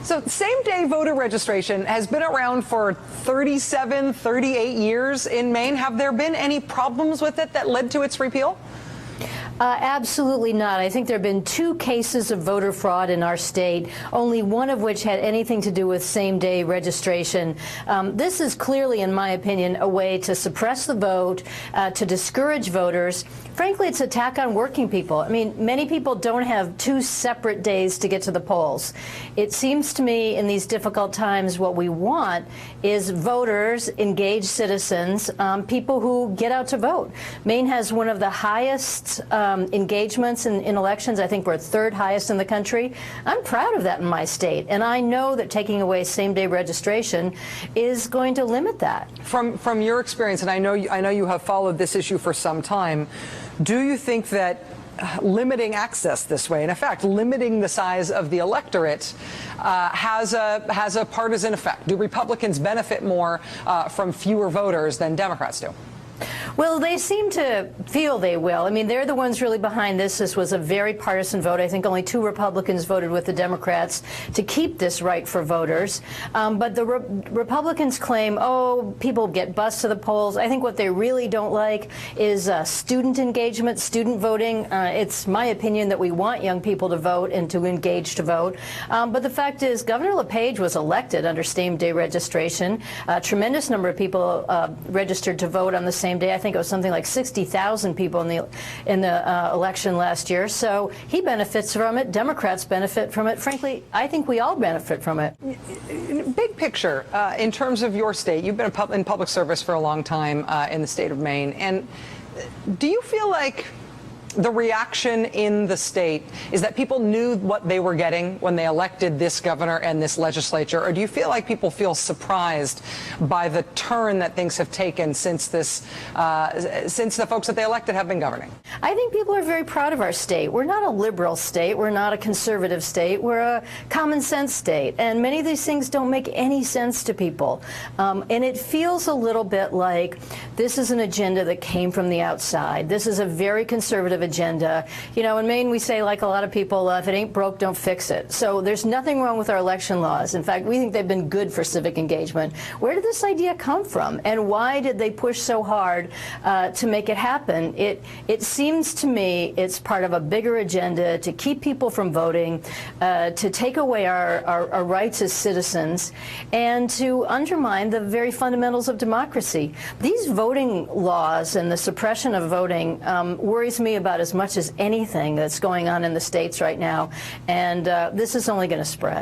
So same-day voter registration has been around for 37, 38 years in Maine. Have there been any problems with it that led to its repeal? Absolutely not. I think there have been 2 cases of voter fraud in our state, only one of which had anything to do with same-day registration. This is clearly, in my opinion, a way to suppress the vote, to discourage voters. Frankly, it's an attack on working people. I mean, many people don't have 2 separate days to get to the polls. It seems to me in these difficult times what we want is voters, engaged citizens, people who get out to vote. Maine has one of the highest engagements in elections. I think we're 3rd highest in the country. I'm proud of that in my state, and I know that taking away same-day registration is going to limit that. From your experience, and I know you have followed this issue for some time, do you think that limiting access this way, and in fact limiting the size of the electorate, has a partisan effect? Do Republicans benefit more from fewer voters than Democrats do? Well, they seem to feel they will. I mean, they're the ones really behind this. This was a very partisan vote. I think only 2 Republicans voted with the Democrats to keep this right for voters. But the Republicans claim, oh, people get bused to the polls. I think what they really don't like is student engagement, student voting. It's my opinion that we want young people to vote and to engage to vote. But the fact is, Governor LePage was elected under same-day registration. A tremendous number of people registered to vote on the same day. I think it was something like 60,000 people in the election last year. So he benefits from it. Democrats benefit from it. Frankly, I think we all benefit from it. Big picture, in terms of your state, you've been in public service for a long time in the state of Maine. And do you feel like the reaction in the state is that people knew what they were getting when they elected this governor and this legislature? Or do you feel like people feel surprised by the turn that things have taken since the folks that they elected have been governing? I think people are very proud of our state. We're not a liberal state. We're not a conservative state. We're a common sense state. And many of these things don't make any sense to people. And it feels a little bit like this is an agenda that came from the outside. This is a very conservative agenda. You know, in Maine, we say, like a lot of people, if it ain't broke, don't fix it. So there's nothing wrong with our election laws. In fact, we think they've been good for civic engagement. Where did this idea come from? And why did they push so hard to make it happen? It seems to me it's part of a bigger agenda to keep people from voting, to take away our rights as citizens, and to undermine the very fundamentals of democracy. These voting laws and the suppression of voting worries me about as much as anything that's going on in the states right now, and this is only going to spread.